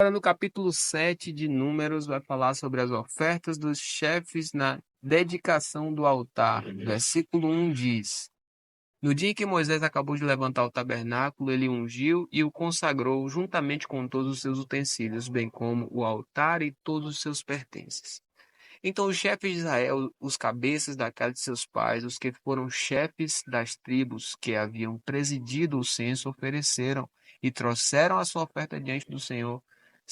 Agora, no capítulo 7 de Números, vai falar sobre as ofertas dos chefes na dedicação do altar. Versículo 1 diz: No dia em que Moisés acabou de levantar o tabernáculo, ele ungiu e o consagrou juntamente com todos os seus utensílios, bem como o altar e todos os seus pertences. Então os chefes de Israel, os cabeças da casa de seus pais, os que foram chefes das tribos que haviam presidido o censo, ofereceram e trouxeram a sua oferta diante do Senhor,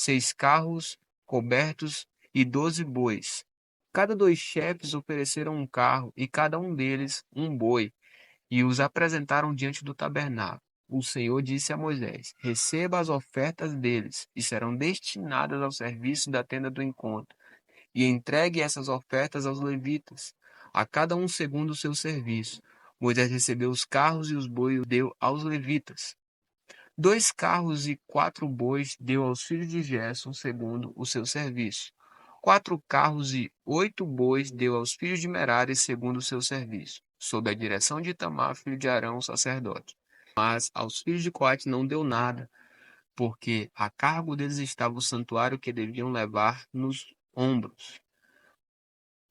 6 carros cobertos e 12 bois. Cada 2 chefes ofereceram um carro e cada um deles um boi, e os apresentaram diante do tabernáculo. O Senhor disse a Moisés: Receba as ofertas deles, e serão destinadas ao serviço da tenda do encontro, e entregue essas ofertas aos levitas, a cada um segundo o seu serviço. Moisés recebeu os carros e os bois e deu aos levitas. 2 carros e 4 bois deu aos filhos de Gerson segundo o seu serviço. 4 carros e 8 bois deu aos filhos de Merari segundo o seu serviço, sob a direção de Itamar, filho de Arão, sacerdote. Mas aos filhos de Coate não deu nada, porque a cargo deles estava o santuário que deviam levar nos ombros.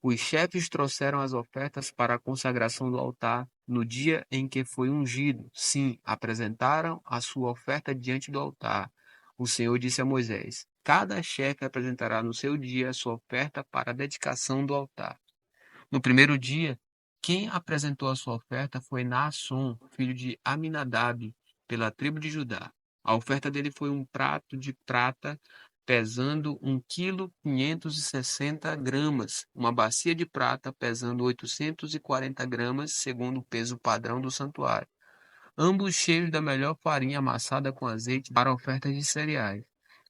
Os chefes trouxeram as ofertas para a consagração do altar no dia em que foi ungido. Sim, apresentaram a sua oferta diante do altar. O Senhor disse a Moisés: Cada chefe apresentará no seu dia a sua oferta para a dedicação do altar. No primeiro dia, quem apresentou a sua oferta foi Naasson, filho de Aminadab, pela tribo de Judá. A oferta dele foi um prato de prata pesando 1,560 kg, uma bacia de prata pesando 840 gramas, segundo o peso padrão do santuário, ambos cheios da melhor farinha amassada com azeite para ofertas de cereais,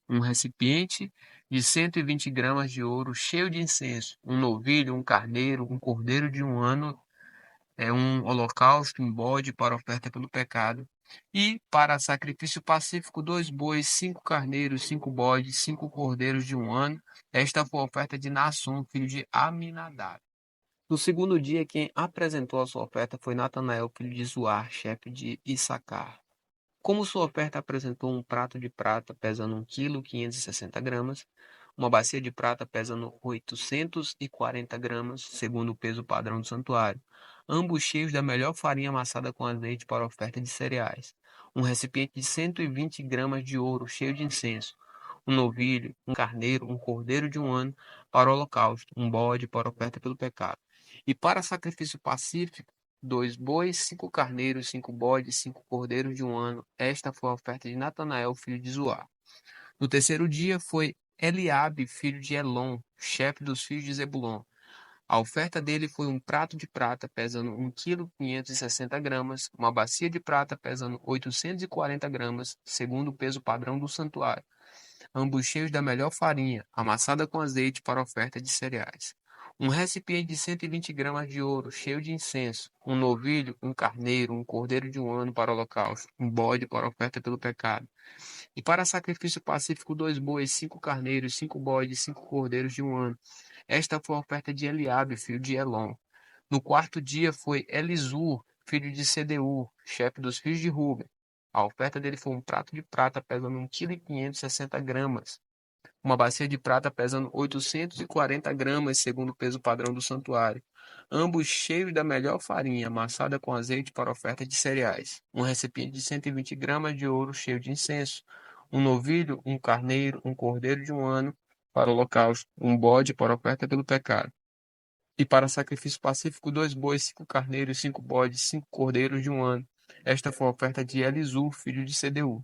um recipiente de 120 gramas de ouro cheio de incenso, um novilho, um carneiro, um cordeiro de um ano, um holocausto, um bode para oferta pelo pecado, e para sacrifício pacífico 2 bois, 5 carneiros, 5 bodes, 5 cordeiros de um ano. Esta foi a oferta de Naasson, filho de Aminadab. No segundo dia, quem apresentou a sua oferta foi Natanael, filho de Zuar, chefe de Issacar. Como sua oferta apresentou um prato de prata pesando 1,560 kg, uma bacia de prata pesando 840 gramas, segundo o peso padrão do santuário, ambos cheios da melhor farinha amassada com azeite para oferta de cereais, um recipiente de 120 gramas de ouro cheio de incenso, um novilho, um carneiro, um cordeiro de um ano para o holocausto, um bode para oferta pelo pecado, e para sacrifício pacífico, 2 bois, 5 carneiros, 5 bodes, 5 cordeiros de um ano. Esta foi a oferta de Natanael, filho de Zuar. No terceiro dia foi Eliabe, filho de Elon, chefe dos filhos de Zebulon. A oferta dele foi um prato de prata pesando 1,560 kg, uma bacia de prata pesando 840 gramas, segundo o peso padrão do santuário, ambos cheios da melhor farinha, amassada com azeite para oferta de cereais. Um recipiente de 120 gramas de ouro, cheio de incenso, um novilho, um carneiro, um cordeiro de um ano para o holocausto, um bode para oferta pelo pecado. E para sacrifício pacífico 2 bois, 5 carneiros, 5 bodes, 5 cordeiros de um ano. Esta foi a oferta de Eliabe, filho de Elon. No quarto dia foi Elisur, filho de Sedeur, chefe dos filhos de Ruben. A oferta dele foi um prato de prata pesando 1,560 kg, uma bacia de prata pesando 840 gramas, segundo o peso padrão do santuário, ambos cheios da melhor farinha, amassada com azeite para oferta de cereais, um recipiente de 120 gramas de ouro cheio de incenso, um novilho, um carneiro, um cordeiro de um ano para o holocausto, um bode para oferta pelo pecado. E para sacrifício pacífico, 2 bois, 5 carneiros, 5 bodes, 5 cordeiros de um ano. Esta foi a oferta de Elisur, filho de Sedeur.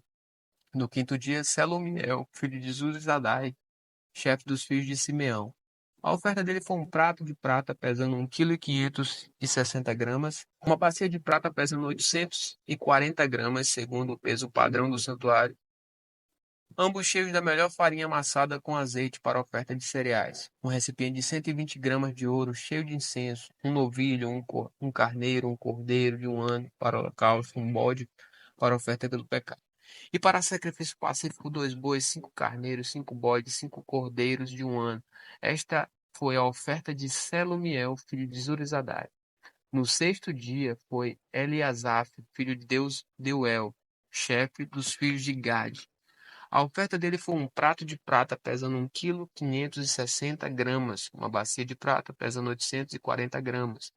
No quinto dia, Selomiel, filho de Zurizadai, chefe dos filhos de Simeão. A oferta dele foi um prato de prata pesando 1,560 kg, uma bacia de prata pesando 840 gramas, segundo o peso padrão do santuário, ambos cheios da melhor farinha amassada com azeite para oferta de cereais, um recipiente de 120 gramas de ouro cheio de incenso, um novilho, um carneiro, um cordeiro de um ano para o holocausto, um bode para oferta pelo pecado. E para sacrifício pacífico, 2 bois, 5 carneiros, 5 bodes, 5 cordeiros de um ano. Esta foi a oferta de Selomiel, filho de Zurizadai. No sexto dia foi Eliasaf, filho de Deuel, chefe dos filhos de Gade. A oferta dele foi um prato de prata pesando 1,560 kg, uma bacia de prata pesando 840 gramas,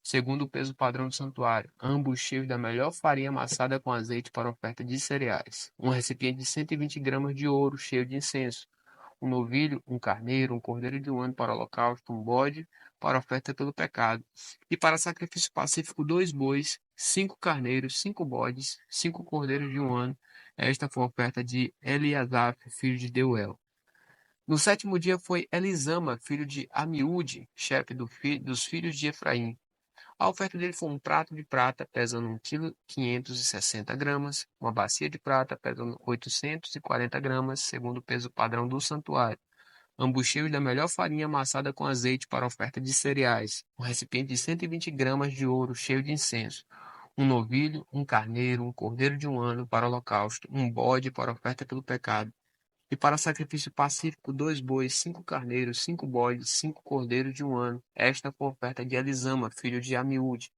segundo o peso padrão do santuário, ambos cheios da melhor farinha amassada com azeite para oferta de cereais, um recipiente de 120 gramas de ouro cheio de incenso, um novilho, um carneiro, um cordeiro de um ano para holocausto, um bode para oferta pelo pecado, e para sacrifício pacífico 2 bois, 5 carneiros, 5 bodes, 5 cordeiros de um ano. Esta foi a oferta de Eliasaf, filho de Deuel. No sétimo dia foi Elisama, filho de Amiúde, chefe dos filhos de Efraim. A oferta dele foi um prato de prata pesando 1,560 kg, uma bacia de prata pesando 840 gramas, segundo o peso padrão do santuário, ambos cheios da melhor farinha amassada com azeite para oferta de cereais, um recipiente de 120 gramas de ouro cheio de incenso, um novilho, um carneiro, um cordeiro de um ano para holocausto, um bode para oferta pelo pecado, e para sacrifício pacífico 2 bois, 5 carneiros, 5 bodes, 5 cordeiros de um ano. Esta foi a oferta de Elisama, filho de Amiúde.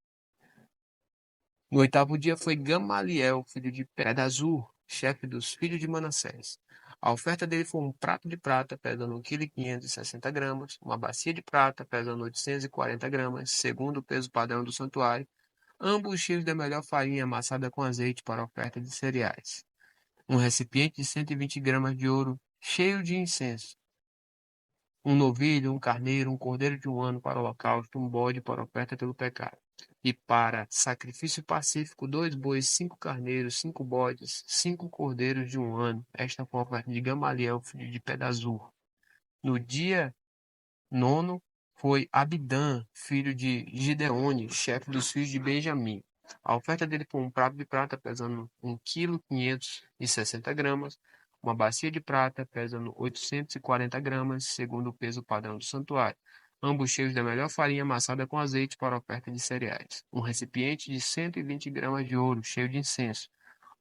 No oitavo dia foi Gamaliel, filho de Pedazur, chefe dos filhos de Manassés. A oferta dele foi um prato de prata pesando 1,560 kg, uma bacia de prata pesando 840 gramas, segundo o peso padrão do santuário, ambos cheios da melhor farinha amassada com azeite para oferta de cereais. Um recipiente de 120 gramas de ouro cheio de incenso, um novilho, um carneiro, um cordeiro de um ano para o holocausto, um bode para oferta pelo pecado. E para sacrifício pacífico, 2 bois, 5 carneiros, 5 bodes, 5 cordeiros de um ano. Esta foi a oferta de Gamaliel, filho de Pedazur. No dia nono foi Abidã, filho de Gideone, chefe dos filhos de Benjamim. A oferta dele foi um prato de prata pesando 1,560 kg, uma bacia de prata pesando 840 gramas, segundo o peso padrão do santuário, ambos cheios da melhor farinha amassada com azeite para oferta de cereais, um recipiente de 120 gramas de ouro cheio de incenso,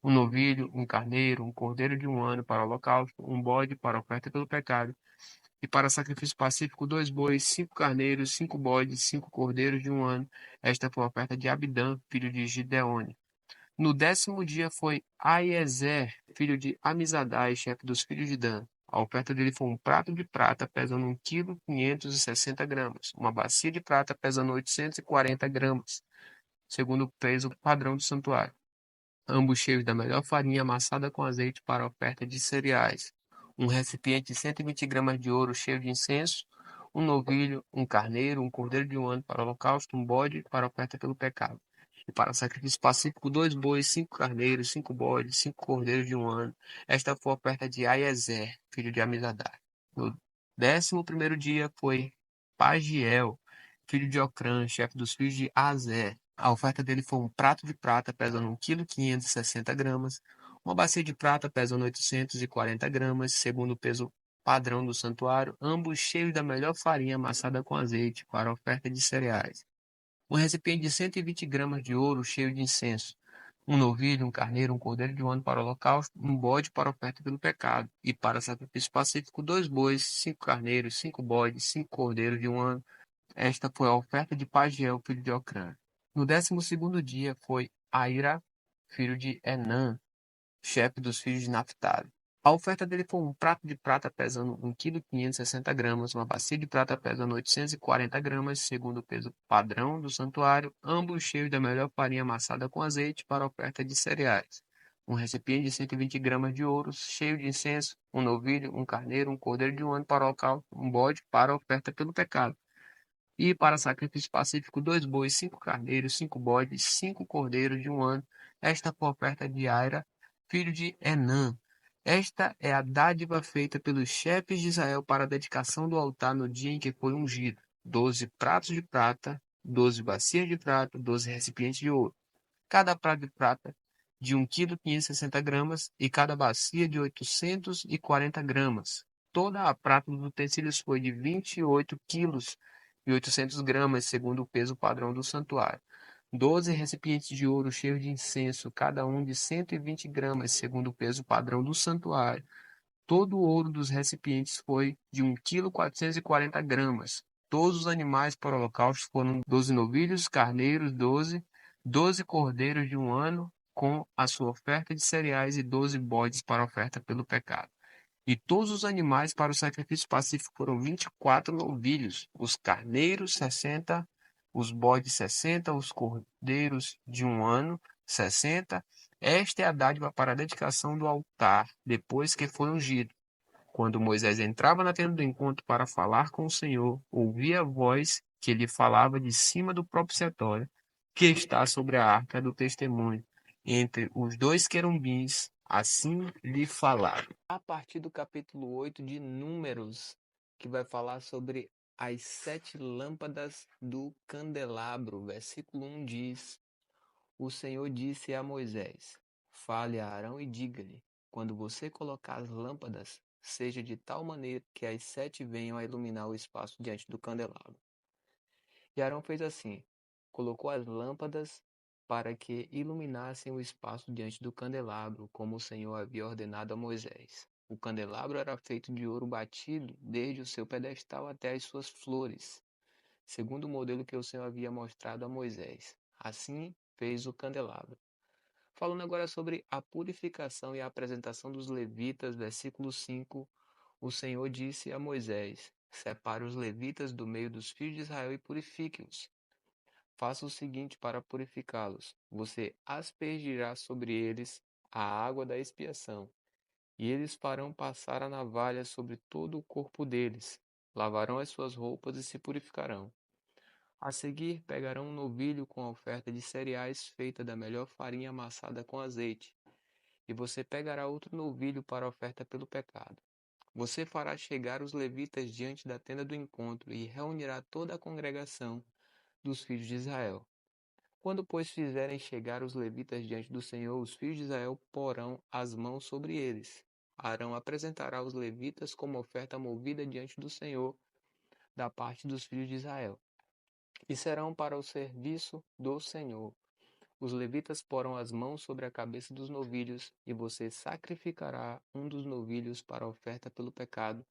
um novilho, um carneiro, um cordeiro de um ano para holocausto, um bode para oferta pelo pecado, e para sacrifício pacífico 2 bois, 5 carneiros, 5 bodes, 5 cordeiros de um ano. Esta foi a oferta de Abidã, filho de Gideone. No 10º dia foi Aiezer, filho de Amizadai, chefe dos filhos de Dan. A oferta dele foi um prato de prata pesando 1,560 kg, uma bacia de prata pesando 840 gramas, segundo o peso padrão do santuário, ambos cheios da melhor farinha amassada com azeite para oferta de cereais, um recipiente de 120 gramas de ouro cheio de incenso, um novilho, um carneiro, um cordeiro de um ano para holocausto, um bode para oferta pelo pecado. E para sacrifício pacífico, 2 bois, 5 carneiros, 5 bodes, 5 cordeiros de um ano. Esta foi a oferta de Aiezer, filho de Amizadai. No 11º dia foi Pagiel, filho de Ocrã, chefe dos filhos de Azer. A oferta dele foi um prato de prata pesando 1,560 kg, uma bacia de prata pesando 840 gramas, segundo o peso padrão do santuário, ambos cheios da melhor farinha amassada com azeite para a oferta de cereais. Um recipiente de 120 gramas de ouro cheio de incenso, um novilho, um carneiro, um cordeiro de um ano para o holocausto, um bode para a oferta pelo pecado, e para sacrifício pacífico 2 bois, 5 carneiros, 5 bodes, 5 cordeiros de um ano. Esta foi a oferta de Pagiel, filho de Ocrã. No 12º dia foi Aira, filho de Enã, chefe dos filhos de Naphtali. A oferta dele foi um prato de prata pesando 1,560 kg, uma bacia de prata pesando 840 gramas, segundo o peso padrão do santuário, ambos cheios da melhor farinha amassada com azeite para a oferta de cereais. Um recipiente de 120 gramas de ouro, cheio de incenso, um novilho, um carneiro, um cordeiro de um ano para o holocausto, um bode para a oferta pelo pecado. E para sacrifício pacífico, 2 bois, 5 carneiros, 5 bodes, 5 cordeiros de um ano. Esta foi a oferta de Aira, filho de Enã. Esta é a dádiva feita pelos chefes de Israel para a dedicação do altar no dia em que foi ungido: 12 pratos de prata, 12 bacias de prata, 12 recipientes de ouro. Cada prato de prata de 1,560 kg e cada bacia de 840 gramas. Toda a prata dos utensílios foi de 28,8 kg, segundo o peso padrão do santuário. 12 recipientes de ouro cheios de incenso, cada um de 120 gramas, segundo o peso padrão do santuário. Todo o ouro dos recipientes foi de 1,440 kg. Todos os animais para o holocausto foram 12 novilhos, carneiros, 12 cordeiros de um ano, com a sua oferta de cereais e 12 bodes para a oferta pelo pecado. E todos os animais para o sacrifício pacífico foram 24 novilhos, os carneiros 60, os bodes 60, os cordeiros de 1 ano 60. Esta é a dádiva para a dedicação do altar, depois que foi ungido. Quando Moisés entrava na tenda do encontro para falar com o Senhor, ouvia a voz que lhe falava de cima do propiciatório, que está sobre a arca do testemunho, entre os dois querubins, assim lhe falava. A partir do capítulo 8 de Números, que vai falar sobre as 7 lâmpadas do candelabro. Versículo 1 diz: O Senhor disse a Moisés: Fale a Arão e diga-lhe: Quando você colocar as lâmpadas, seja de tal maneira que as 7 venham a iluminar o espaço diante do candelabro. E Arão fez assim: colocou as lâmpadas para que iluminassem o espaço diante do candelabro, como o Senhor havia ordenado a Moisés. O candelabro era feito de ouro batido, desde o seu pedestal até as suas flores, segundo o modelo que o Senhor havia mostrado a Moisés. Assim fez o candelabro. Falando agora sobre a purificação e a apresentação dos levitas, versículo 5, o Senhor disse a Moisés: Separe os levitas do meio dos filhos de Israel e purifique-os. Faça o seguinte para purificá-los: você aspergirá sobre eles a água da expiação, e eles farão passar a navalha sobre todo o corpo deles, lavarão as suas roupas e se purificarão. A seguir, pegarão um novilho com a oferta de cereais feita da melhor farinha amassada com azeite, e você pegará outro novilho para a oferta pelo pecado. Você fará chegar os levitas diante da tenda do encontro e reunirá toda a congregação dos filhos de Israel. Quando, pois, fizerem chegar os levitas diante do Senhor, os filhos de Israel porão as mãos sobre eles. Arão apresentará os levitas como oferta movida diante do Senhor da parte dos filhos de Israel, e serão para o serviço do Senhor. Os levitas porão as mãos sobre a cabeça dos novilhos, e você sacrificará um dos novilhos para a oferta pelo pecado,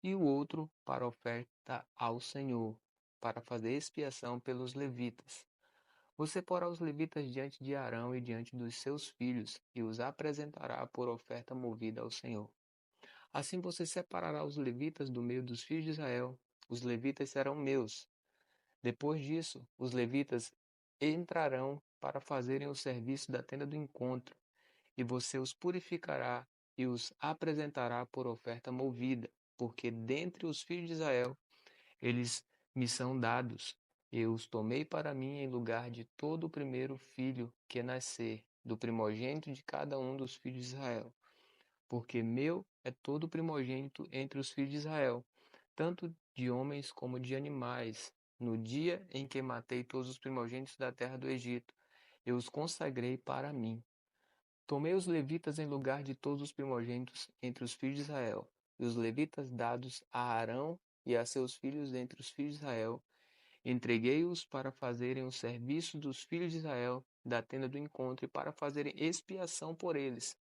e o outro para a oferta ao Senhor, para fazer expiação pelos levitas. Você porá os levitas diante de Arão e diante dos seus filhos, e os apresentará por oferta movida ao Senhor. Assim você separará os levitas do meio dos filhos de Israel. Os levitas serão meus. Depois disso, os levitas entrarão para fazerem o serviço da tenda do encontro, e você os purificará e os apresentará por oferta movida, porque dentre os filhos de Israel eles me são dados. Eu os tomei para mim em lugar de todo o primeiro filho que nascer, do primogênito de cada um dos filhos de Israel. Porque meu é todo o primogênito entre os filhos de Israel, tanto de homens como de animais. No dia em que matei todos os primogênitos da terra do Egito, eu os consagrei para mim. Tomei os levitas em lugar de todos os primogênitos entre os filhos de Israel, e os levitas dados a Arão e a seus filhos entre os filhos de Israel, entreguei-os para fazerem o serviço dos filhos de Israel da tenda do encontro e para fazerem expiação por eles,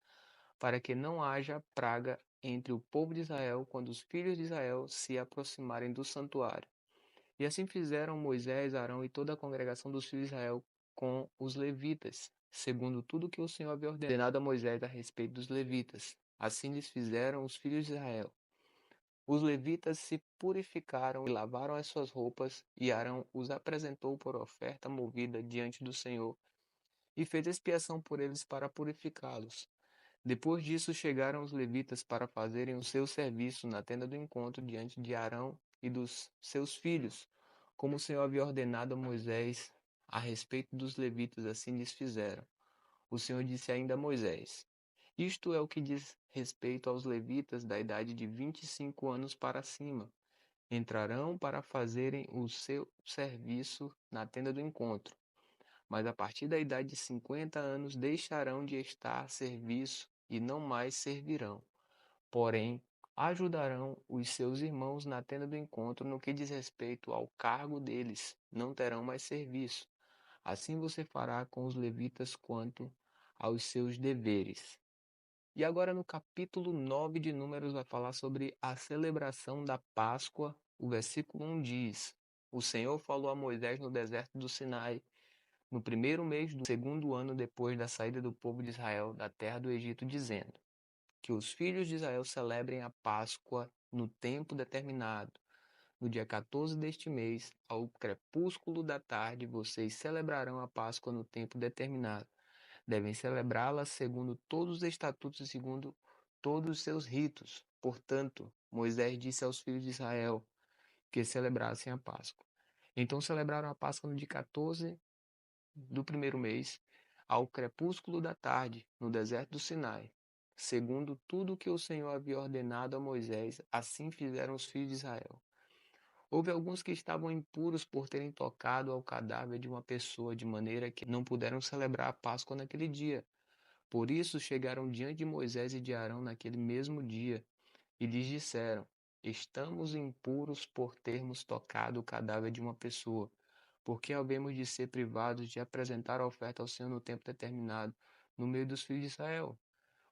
para que não haja praga entre o povo de Israel quando os filhos de Israel se aproximarem do santuário. E assim fizeram Moisés, Arão e toda a congregação dos filhos de Israel com os levitas, segundo tudo que o Senhor havia ordenado a Moisés a respeito dos levitas. Assim lhes fizeram os filhos de Israel. Os levitas se purificaram e lavaram as suas roupas, e Arão os apresentou por oferta movida diante do Senhor, e fez expiação por eles para purificá-los. Depois disso chegaram os levitas para fazerem o seu serviço na tenda do encontro diante de Arão e dos seus filhos, como o Senhor havia ordenado a Moisés a respeito dos levitas, assim lhes fizeram. O Senhor disse ainda a Moisés: Isto é o que diz respeito aos levitas da idade de 25 anos para cima. Entrarão para fazerem o seu serviço na tenda do encontro, mas a partir da idade de 50 anos deixarão de estar a serviço e não mais servirão. Porém, ajudarão os seus irmãos na tenda do encontro no que diz respeito ao cargo deles, não terão mais serviço. Assim você fará com os levitas quanto aos seus deveres. E agora no capítulo 9 de Números vai falar sobre a celebração da Páscoa. O versículo 1 diz: O Senhor falou a Moisés no deserto do Sinai, no primeiro mês do segundo ano depois da saída do povo de Israel da terra do Egito, dizendo: que os filhos de Israel celebrem a Páscoa no tempo determinado. No dia 14 deste mês, ao crepúsculo da tarde, vocês celebrarão a Páscoa no tempo determinado. Devem celebrá-la segundo todos os estatutos e segundo todos os seus ritos. Portanto, Moisés disse aos filhos de Israel que celebrassem a Páscoa. Então celebraram a Páscoa no dia 14 do primeiro mês, ao crepúsculo da tarde, no deserto do Sinai. Segundo tudo o que o Senhor havia ordenado a Moisés, assim fizeram os filhos de Israel. Houve alguns que estavam impuros por terem tocado ao cadáver de uma pessoa, de maneira que não puderam celebrar a Páscoa naquele dia. Por isso chegaram diante de Moisés e de Arão naquele mesmo dia, e lhes disseram: Estamos impuros por termos tocado o cadáver de uma pessoa. Porque havemos de ser privados de apresentar a oferta ao Senhor no tempo determinado, no meio dos filhos de Israel?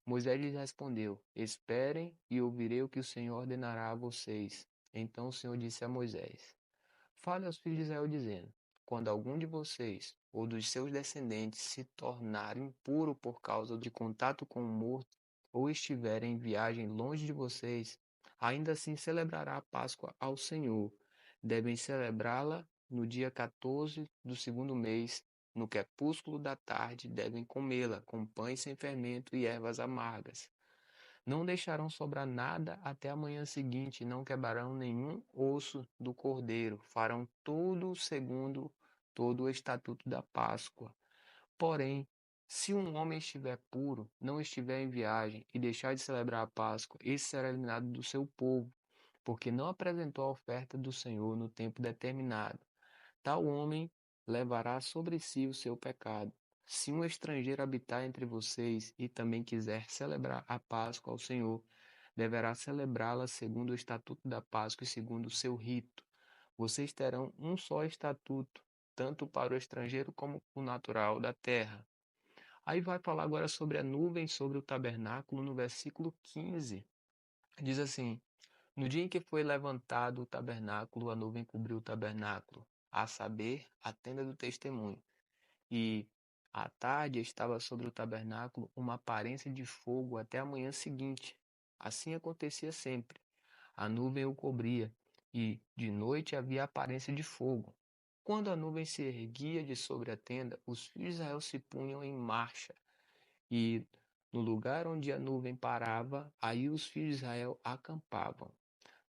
Moisés lhes respondeu: Esperem e ouvirei o que o Senhor ordenará a vocês. Então o Senhor disse a Moisés: Fale aos filhos de Israel, dizendo: Quando algum de vocês ou dos seus descendentes se tornar impuro por causa de contato com o morto, ou estiver em viagem longe de vocês, ainda assim celebrará a Páscoa ao Senhor. Devem celebrá-la no dia 14 do segundo mês, no crepúsculo da tarde, devem comê-la com pães sem fermento e ervas amargas. Não deixarão sobrar nada até a manhã seguinte, não quebrarão nenhum osso do cordeiro, farão tudo segundo todo o estatuto da Páscoa. Porém, se um homem estiver puro, não estiver em viagem e deixar de celebrar a Páscoa, esse será eliminado do seu povo, porque não apresentou a oferta do Senhor no tempo determinado. Tal homem levará sobre si o seu pecado. Se um estrangeiro habitar entre vocês e também quiser celebrar a Páscoa ao Senhor, deverá celebrá-la segundo o estatuto da Páscoa e segundo o seu rito. Vocês terão um só estatuto, tanto para o estrangeiro como o natural da terra. Aí vai falar agora sobre a nuvem sobre o tabernáculo no versículo 15. Diz assim: No dia em que foi levantado o tabernáculo, a nuvem cobriu o tabernáculo, a saber, a tenda do testemunho. E à tarde estava sobre o tabernáculo uma aparência de fogo até a manhã seguinte. Assim acontecia sempre. A nuvem o cobria, e de noite havia aparência de fogo. Quando a nuvem se erguia de sobre a tenda, os filhos de Israel se punham em marcha, e no lugar onde a nuvem parava, aí os filhos de Israel acampavam.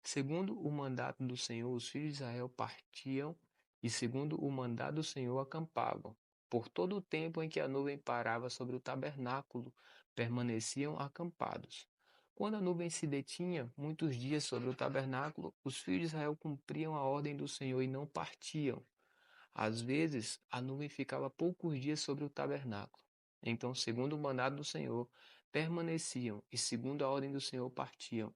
Segundo o mandato do Senhor, os filhos de Israel partiam e, segundo o mandato do Senhor, acampavam. Por todo o tempo em que a nuvem parava sobre o tabernáculo, permaneciam acampados. Quando a nuvem se detinha muitos dias sobre o tabernáculo, os filhos de Israel cumpriam a ordem do Senhor e não partiam. Às vezes, a nuvem ficava poucos dias sobre o tabernáculo. Então, segundo o mandato do Senhor, permaneciam e, segundo a ordem do Senhor, partiam.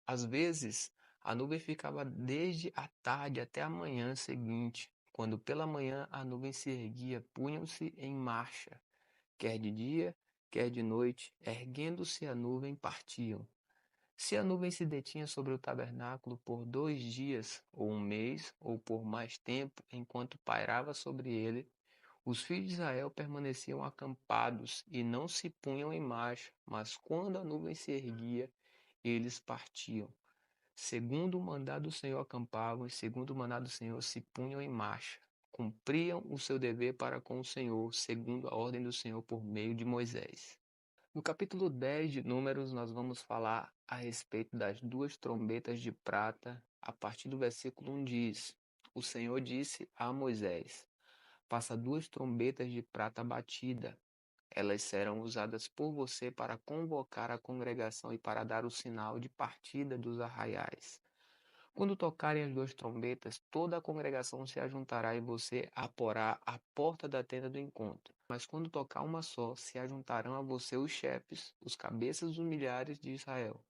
Às vezes, a nuvem ficava desde a tarde até a manhã seguinte. Quando pela manhã a nuvem se erguia, punham-se em marcha, quer de dia, quer de noite, erguendo-se a nuvem, partiam. Se a nuvem se detinha sobre o tabernáculo por 2 dias, ou um mês, ou por mais tempo, enquanto pairava sobre ele, os filhos de Israel permaneciam acampados e não se punham em marcha, mas quando a nuvem se erguia, eles partiam. Segundo o mandado do Senhor acampavam, e segundo o mandado do Senhor se punham em marcha. Cumpriam o seu dever para com o Senhor, segundo a ordem do Senhor por meio de Moisés. No capítulo 10 de Números, nós vamos falar a respeito das duas trombetas de prata. A partir do versículo 1 diz: O Senhor disse a Moisés: Faça duas trombetas de prata batida. Elas serão usadas por você para convocar a congregação e para dar o sinal de partida dos arraiais. Quando tocarem as duas trombetas, toda a congregação se ajuntará e você a porá à porta da tenda do encontro. Mas quando tocar uma só, se ajuntarão a você os chefes, os cabeças dos milhares de Israel.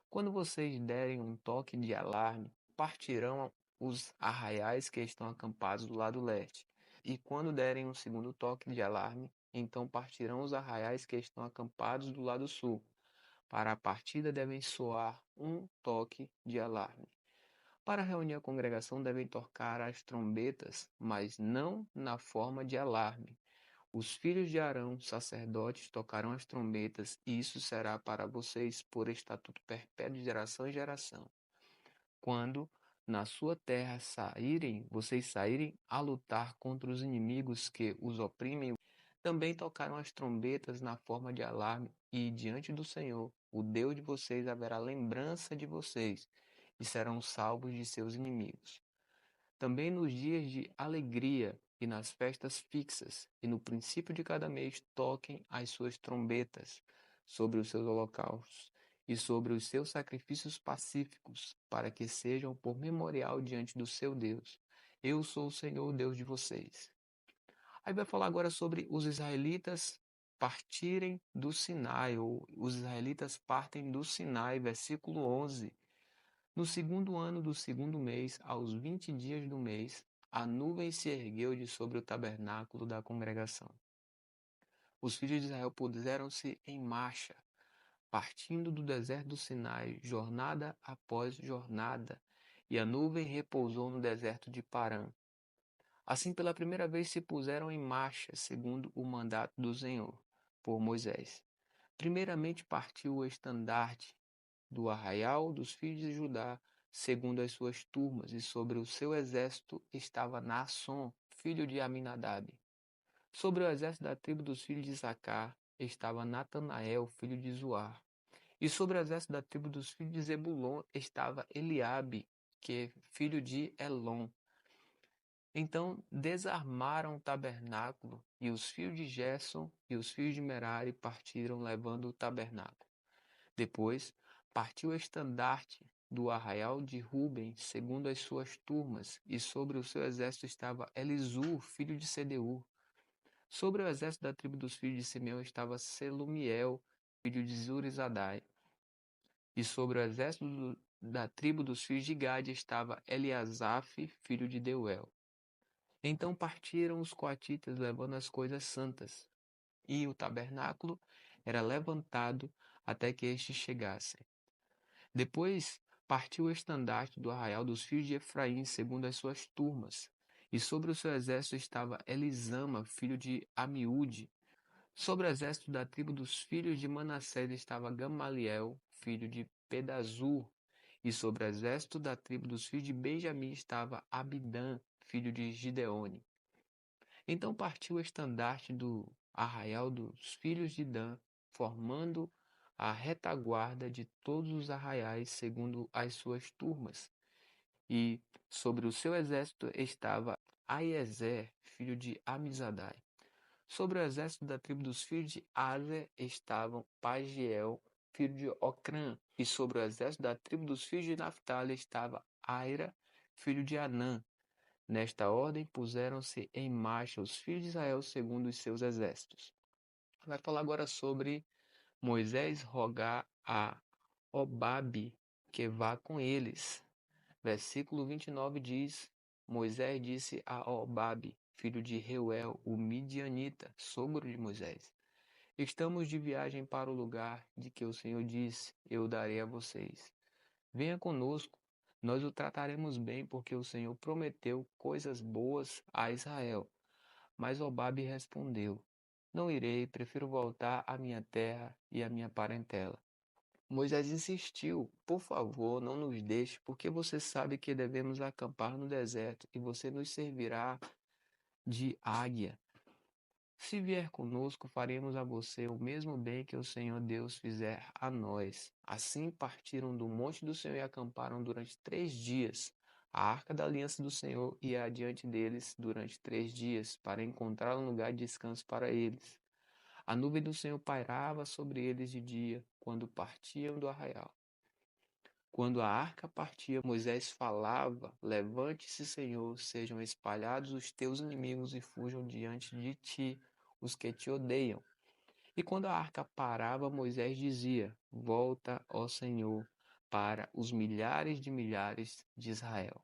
Quando vocês derem um toque de alarme, partirão os arraiais que estão acampados do lado leste. E quando derem um segundo toque de alarme, então partirão os arraiais que estão acampados do lado sul. Para a partida devem soar um toque de alarme. Para reunir a congregação devem tocar as trombetas, mas não na forma de alarme. Os filhos de Arão, sacerdotes, tocarão as trombetas, e isso será para vocês por estatuto perpétuo de geração em geração. Quando na sua terra vocês saírem a lutar contra os inimigos que os oprimem, também tocaram as trombetas na forma de alarme, e diante do Senhor, o Deus de vocês, haverá lembrança de vocês, e serão salvos de seus inimigos. Também nos dias de alegria e nas festas fixas, e no princípio de cada mês, toquem as suas trombetas sobre os seus holocaustos e sobre os seus sacrifícios pacíficos, para que sejam por memorial diante do seu Deus. Eu sou o Senhor, Deus de vocês. Aí vai falar agora sobre os israelitas partirem do Sinai, ou os israelitas partem do Sinai, versículo 11. No segundo ano do segundo mês, aos 20 dias do mês, a nuvem se ergueu de sobre o tabernáculo da congregação. Os filhos de Israel puseram-se em marcha, partindo do deserto do Sinai, jornada após jornada, e a nuvem repousou no deserto de Parã. Assim, pela primeira vez se puseram em marcha, segundo o mandato do Senhor, por Moisés. Primeiramente partiu o estandarte do arraial dos filhos de Judá, segundo as suas turmas, e sobre o seu exército estava Naasson, filho de Aminadab. Sobre o exército da tribo dos filhos de Isacar estava Natanael, filho de Zoar. E sobre o exército da tribo dos filhos de Zebulon estava Eliabe, que é filho de Elon. Então desarmaram o tabernáculo, e os filhos de Gerson e os filhos de Merari partiram levando o tabernáculo. Depois partiu o estandarte do arraial de Ruben, segundo as suas turmas, e sobre o seu exército estava Elisur, filho de Sedeur. Sobre o exército da tribo dos filhos de Simeão estava Selumiel, filho de Zurizadai. E sobre o exército da tribo dos filhos de Gade estava Eliasaf, filho de Deuel. Então partiram os coatitas levando as coisas santas, e o tabernáculo era levantado até que estes chegassem. Depois partiu o estandarte do arraial dos filhos de Efraim, segundo as suas turmas, e sobre o seu exército estava Elisama, filho de Amiúde. Sobre o exército da tribo dos filhos de Manassés estava Gamaliel, filho de Pedazur, e sobre o exército da tribo dos filhos de Benjamim estava Abidã, filho de Gideone. Então partiu o estandarte do arraial dos filhos de Dan, formando a retaguarda de todos os arraiais segundo as suas turmas. E sobre o seu exército estava Aiezer, filho de Amizadai. Sobre o exército da tribo dos filhos de Azer estavam Pagiel, filho de Ocrã. E sobre o exército da tribo dos filhos de Naphtali estava Aira, filho de Anã. Nesta ordem puseram-se em marcha os filhos de Israel segundo os seus exércitos. Vai falar agora sobre Moisés rogar a Obabe que vá com eles. Versículo 29 diz: Moisés disse a Obabe, filho de Reuel, o midianita, sogro de Moisés: Estamos de viagem para o lugar de que o Senhor disse: Eu darei a vocês. Venha conosco, nós o trataremos bem, porque o Senhor prometeu coisas boas a Israel. Mas Obabe respondeu: Não irei, prefiro voltar à minha terra e à minha parentela. Moisés insistiu: Por favor, não nos deixe, porque você sabe que devemos acampar no deserto e você nos servirá de águia. Se vier conosco, faremos a você o mesmo bem que o Senhor Deus fizer a nós. Assim partiram do monte do Senhor e acamparam durante 3 dias. A arca da aliança do Senhor ia adiante deles durante 3 dias, para encontrar um lugar de descanso para eles. A nuvem do Senhor pairava sobre eles de dia, quando partiam do arraial. Quando a arca partia, Moisés falava: Levante-se, Senhor, sejam espalhados os teus inimigos e fujam diante de ti os que te odeiam. E quando a arca parava, Moisés dizia: Volta, ó Senhor, para os milhares de Israel.